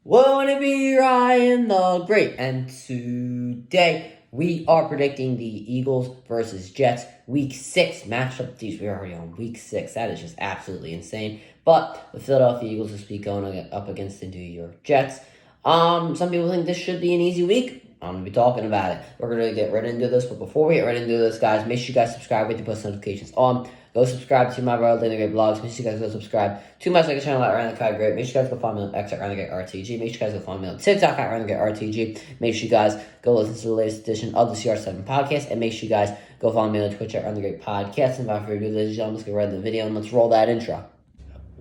Won't it be Ryan the Great? And today we are predicting the Eagles versus Jets Week 6 matchup. Geez, we're already on Week 6. That is just absolutely insane. But the Philadelphia Eagles this week going up against the New York Jets. Some people think this should be an easy week. I'm going to be talking about it. We're going to get right into this. But before we get right into this, guys, make sure you guys subscribe with the post notifications on. Go subscribe to my brother Lane the Great blogs. Make sure you guys go subscribe to my second channel at Ryan the Kai Great. Make sure you guys go follow me on X at Ryan the Great RTG. Make sure you guys go follow me on TikTok at Ryan the Great RTG. Make sure you guys go listen to the latest edition of the CR7 podcast. And make sure you guys go follow me on Twitch at Ryan the Great Podcast. And without further ado, ladies and gentlemen, let's get right into the video and let's roll that intro.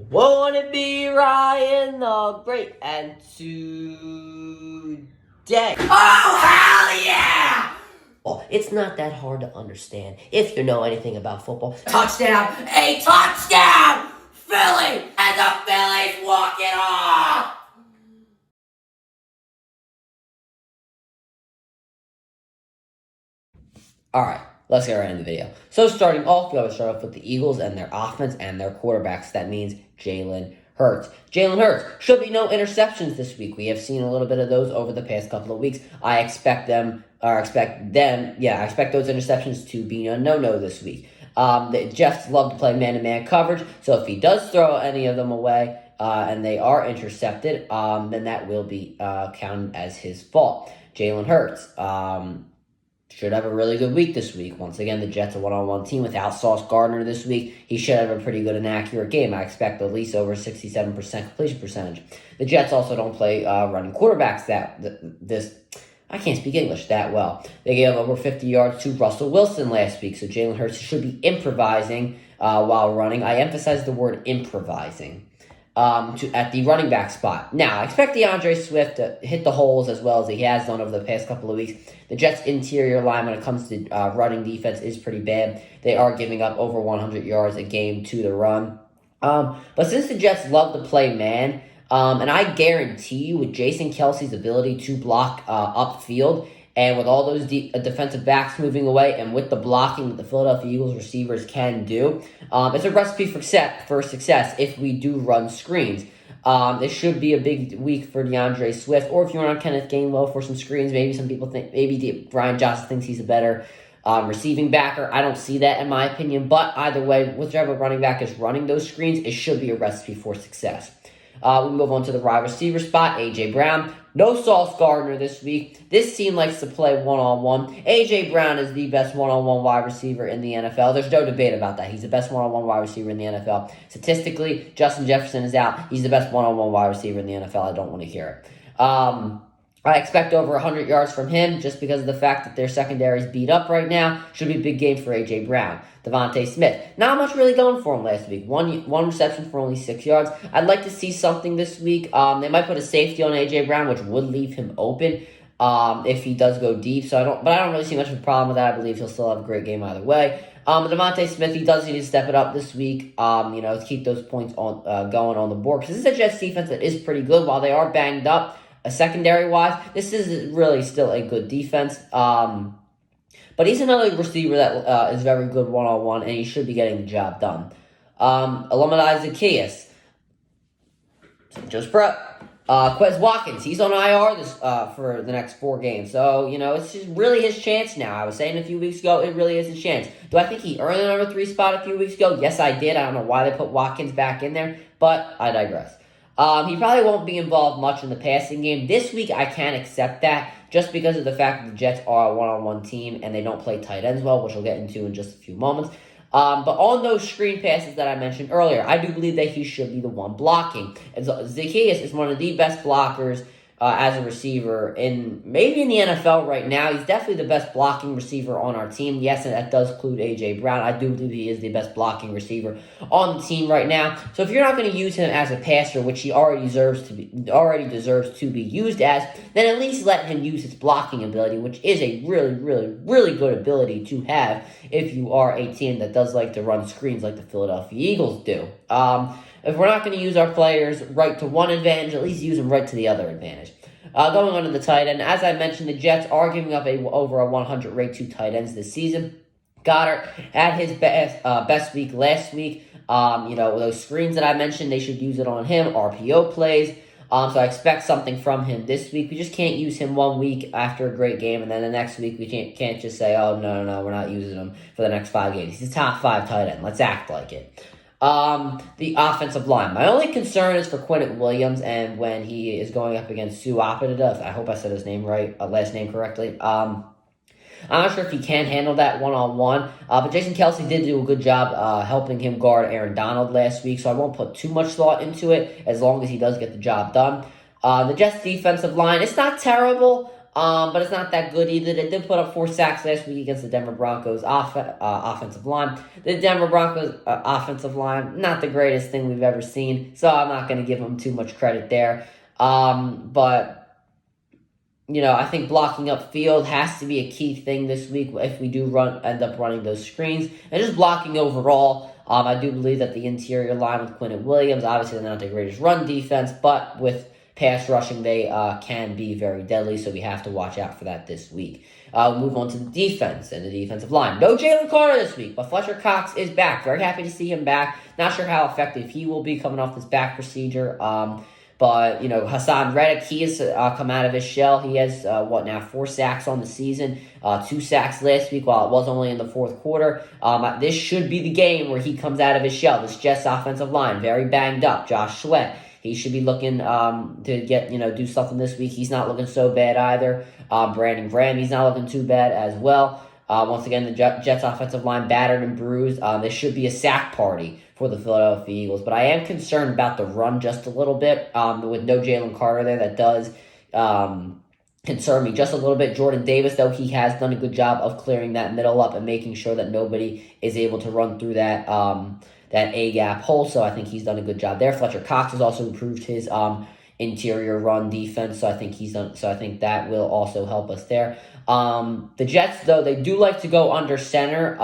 Won't it be Ryan the Great? And today. Oh, hell yeah! Oh, it's not that hard to understand if you know anything about football. Touchdown! A touchdown! Philly! And the Phillies walk it off! Alright, let's get right into the video. So starting off, we always start off with the Eagles and their offense and their quarterbacks. That means Jalen Hurts. Jalen Hurts should be no interceptions this week. We have seen a little bit of those over the past couple of weeks. I expect those interceptions to be a no-no this week. The Jets love to play man-to-man coverage, so if he does throw any of them away and they are intercepted, then that will be counted as his fault. Jalen Hurts should have a really good week this week. Once again, the Jets are one-on-one team without Sauce Gardner this week. He should have a pretty good and accurate game. I expect at least over 67% completion percentage. The Jets also don't play running quarterbacks I can't speak English that well. They gave over 50 yards to Russell Wilson last week, so Jalen Hurts should be improvising while running. I emphasize the word improvising at the running back spot. Now, I expect DeAndre Swift to hit the holes as well as he has done over the past couple of weeks. The Jets' interior line when it comes to running defense is pretty bad. They are giving up over 100 yards a game to the run. But since the Jets love to play man, and I guarantee you with Jason Kelce's ability to block upfield, and with all those defensive backs moving away, and with the blocking that the Philadelphia Eagles receivers can do, it's a recipe for success if we do run screens. This should be a big week for DeAndre Swift, or if you're on Kenneth Gainwell for some screens, maybe some people think, Brian Johnson thinks he's a better receiving backer. I don't see that in my opinion, but either way, whichever running back is running those screens, it should be a recipe for success. We move on to the wide receiver spot, A.J. Brown. No Sauce Gardner this week. This team likes to play one-on-one. A.J. Brown is the best one-on-one wide receiver in the NFL. There's no debate about that. He's the best one-on-one wide receiver in the NFL. Statistically, Justin Jefferson is out. He's the best one-on-one wide receiver in the NFL. I don't want to hear it. I expect over 100 yards from him just because of the fact that their secondary is beat up right now. Should be a big game for A.J. Brown. Devontae Smith. Not much really going for him last week. One reception for only 6 yards. I'd like to see something this week. They might put a safety on A.J. Brown, which would leave him open if he does go deep. But I don't really see much of a problem with that. I believe he'll still have a great game either way. Devontae Smith, he does need to step it up this week, to keep those points on going on the board. Because this is a Jets defense that is pretty good. While they are banged up, secondary-wise, this is really still a good defense. But he's another receiver that is very good one-on-one, and he should be getting the job done. Illuminati Zacchaeus. Just prep. Quez Watkins, he's on IR for the next 4 games. So, it's just really his chance now. I was saying a few weeks ago, it really is his chance. Do I think he earned the number 3 spot a few weeks ago? Yes, I did. I don't know why they put Watkins back in there, but I digress. He probably won't be involved much in the passing game. This week, I can't accept that just because of the fact that the Jets are a one-on-one team and they don't play tight ends well, which we'll get into in just a few moments. But on those screen passes that I mentioned earlier, I do believe that he should be the one blocking. And so Zacchaeus is one of the best blockers as a receiver maybe in the NFL right now. He's definitely the best blocking receiver on our team. Yes, and that does include A.J. Brown. I do believe he is the best blocking receiver on the team right now. So if you're not going to use him as a passer, which he already deserves to be used as, then at least let him use his blocking ability, which is a really, really, really good ability to have if you are a team that does like to run screens like the Philadelphia Eagles do. If we're not going to use our players right to one advantage, at least use them right to the other advantage. Going on to the tight end, as I mentioned, the Jets are giving up over a 100 rate to tight ends this season. Goddard had his best week last week. Those screens that I mentioned, they should use it on him. RPO plays. So I expect something from him this week. We just can't use him 1 week after a great game, and then the next week we can't just say, oh, no, we're not using him for the next 5 games. He's a top 5 tight end. Let's act like it. The offensive line. My only concern is for Quinnen Williams, and when he is going up against Sue Oppenada, I hope I said his name right, last name correctly. I'm not sure if he can handle that one-on-one, but Jason Kelce did do a good job helping him guard Aaron Donald last week, so I won't put too much thought into it as long as he does get the job done. The Jets' defensive line, it's not terrible, but it's not that good either. They did put up 4 sacks last week against the Denver Broncos offensive line. The Denver Broncos offensive line, not the greatest thing we've ever seen, so I'm not going to give them too much credit there. But I think blocking upfield has to be a key thing this week if we do end up running those screens. And just blocking overall, I do believe that the interior line with Quinnen Williams, obviously they're not the greatest run defense, but with pass rushing, they can be very deadly, so we have to watch out for that this week. Move on to the defense and the defensive line. No Jalen Carter this week, but Fletcher Cox is back. Very happy to see him back. Not sure how effective he will be coming off this back procedure. But, Hassan Reddick, he has come out of his shell. He has, 4 sacks on the season, 2 sacks last week while it was only in the fourth quarter. This should be the game where he comes out of his shell. This Jets offensive line, very banged up. Josh Sweat, he should be looking to get, do something this week. He's not looking so bad either. Brandon Graham, he's not looking too bad as well. Once again, the Jets offensive line battered and bruised. This should be a sack party for the Philadelphia Eagles. But I am concerned about the run just a little bit. With no Jalen Carter there, that does concern me just a little bit. Jordan Davis, though, he has done a good job of clearing that middle up and making sure that nobody is able to run through that A-gap hole. So I think he's done a good job there. Fletcher Cox has also improved his interior run defense. So I think that will also help us there. The Jets, though, they do like to go under center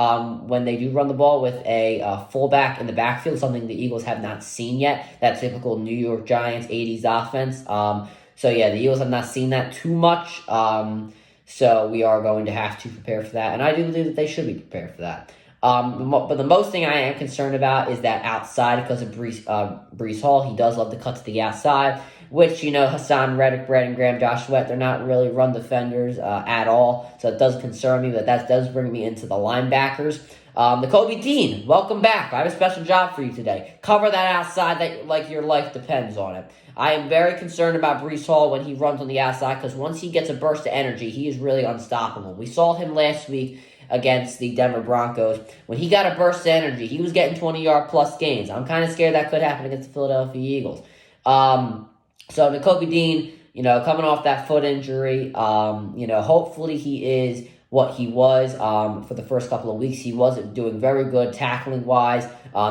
when they do run the ball with a fullback in the backfield, something the Eagles have not seen yet. That typical New York Giants 80s offense. The Eagles have not seen that too much. So we are going to have to prepare for that, and I do believe that they should be prepared for that. But the most thing I am concerned about is that outside, because of Breece Hall. He does love to cut to the outside, which, Hassan Reddick, Brandon Graham, Josh Sweat, they're not really run defenders at all. So it does concern me, but that does bring me into the linebackers. Nakobe Dean, welcome back. I have a special job for you today. Cover that outside like your life depends on it. I am very concerned about Breece Hall when he runs on the outside, because once he gets a burst of energy, he is really unstoppable. We saw him last week against the Denver Broncos. When he got a burst of energy, he was getting 20-yard plus gains. I'm kind of scared that could happen against the Philadelphia Eagles. So Nakobe Dean, coming off that foot injury, hopefully he is what he was for the first couple of weeks. He wasn't doing very good tackling-wise.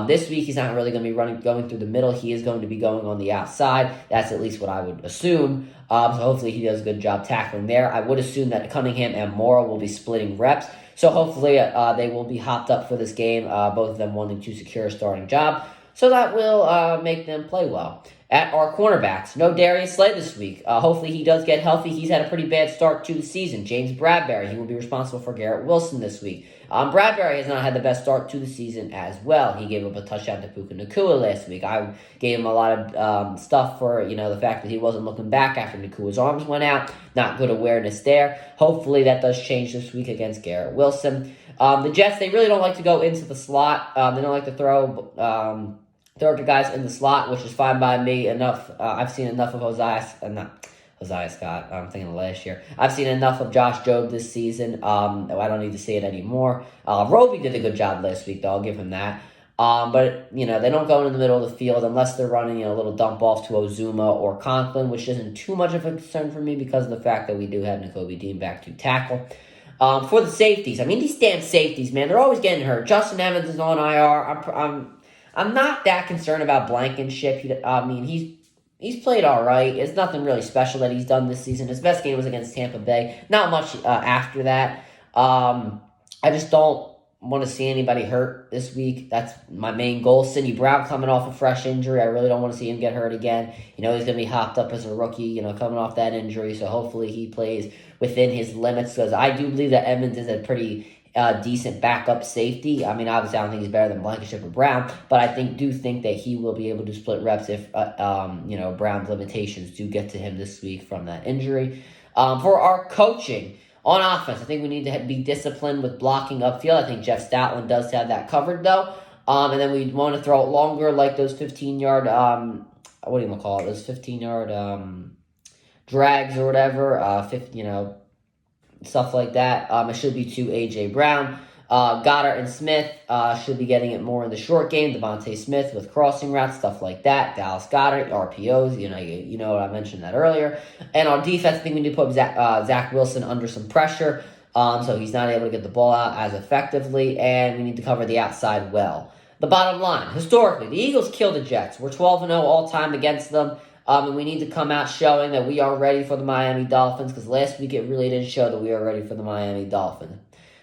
This week, he's not really going to be going through the middle. He is going to be going on the outside. That's at least what I would assume. So hopefully he does a good job tackling there. I would assume that Cunningham and Mora will be splitting reps. So hopefully they will be hopped up for this game, both of them wanting to secure a starting job. So that will make them play well. At our cornerbacks, no Darius Slay this week. Hopefully he does get healthy. He's had a pretty bad start to the season. James Bradbury, he will be responsible for Garrett Wilson this week. Bradbury has not had the best start to the season as well. He gave up a touchdown to Puka Nacua last week. I gave him a lot of stuff for, the fact that he wasn't looking back after Nakua's arms went out. Not good awareness there. Hopefully that does change this week against Garrett Wilson. The Jets, they really don't like to go into the slot. They don't like to throw to guys in the slot, which is fine by me. I've seen enough of Hosea Scott. I'm thinking of last year. I've seen enough of Josh Jobe this season. I don't need to see it anymore. Roby did a good job last week, though. I'll give him that. But they don't go in the middle of the field unless they're running little dump offs to Ozuma or Conklin, which isn't too much of a concern for me because of the fact that we do have Nakobe Dean back to tackle. For the safeties, these damn safeties, man, they're always getting hurt. Justin Evans is on IR. I'm not that concerned about Blankenship. He's played all right. It's nothing really special that he's done this season. His best game was against Tampa Bay. Not much after that. I just don't want to see anybody hurt this week. That's my main goal. Sidney Brown coming off a fresh injury. I really don't want to see him get hurt again. He's going to be hopped up as a rookie, coming off that injury. So hopefully he plays within his limits, because I do believe that Evans is a pretty decent backup safety. I mean, obviously, I don't think he's better than Blankenship or Brown, but I do think that he will be able to split reps if Brown's limitations do get to him this week from that injury. For our coaching on offense, I think we need to be disciplined with blocking upfield. I think Jeff Stoutland does have that covered though. And then we want to throw it longer, like those 15-yard, what do you want to call it? Those 15-yard drags or whatever, stuff like that. It should be to A.J. Brown. Goddard and Smith should be getting it more in the short game. Devontae Smith with crossing routes, stuff like that. Dallas Goedert, RPOs, you know what I mentioned that earlier. And on defense, I think we need to put Zach Wilson under some pressure so he's not able to get the ball out as effectively, and we need to cover the outside well. The bottom line, historically, the Eagles kill the Jets. We're 12-0 all-time against them. And we need to come out showing that we are ready for the Miami Dolphins, because last week it really didn't show that we are ready for the Miami Dolphins.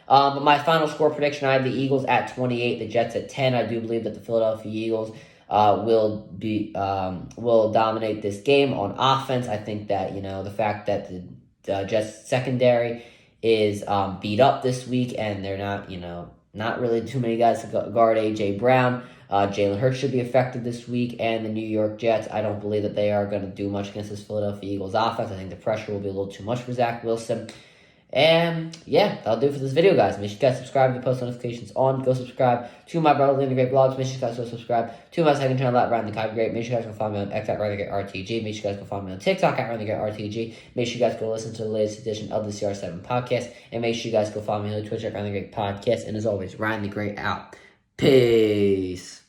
But my final score prediction, I have the Eagles at 28, the Jets at 10. I do believe that the Philadelphia Eagles will dominate this game on offense. I think that, the fact that the Jets secondary is beat up this week, and they're not really too many guys to guard A.J. Brown. Jalen Hurts should be effective this week, and the New York Jets, I don't believe that they are going to do much against this Philadelphia Eagles offense. I think the pressure will be a little too much for Zach Wilson. And yeah, that'll do it for this video, guys. Make sure you guys subscribe to post notifications on. Go subscribe to my Brotherly and the Great blogs. Make sure you guys go subscribe to my second channel at Ryan the Copy Great. Make sure you guys go follow me on X at Ryan the Great RTG. Make sure you guys go follow me on TikTok at Ryan the Great RTG. Make sure you guys go listen to the latest edition of the CR7 podcast. And make sure you guys go follow me on Twitch at Ryan the Great Podcast. And as always, Ryan the Great out. Peace.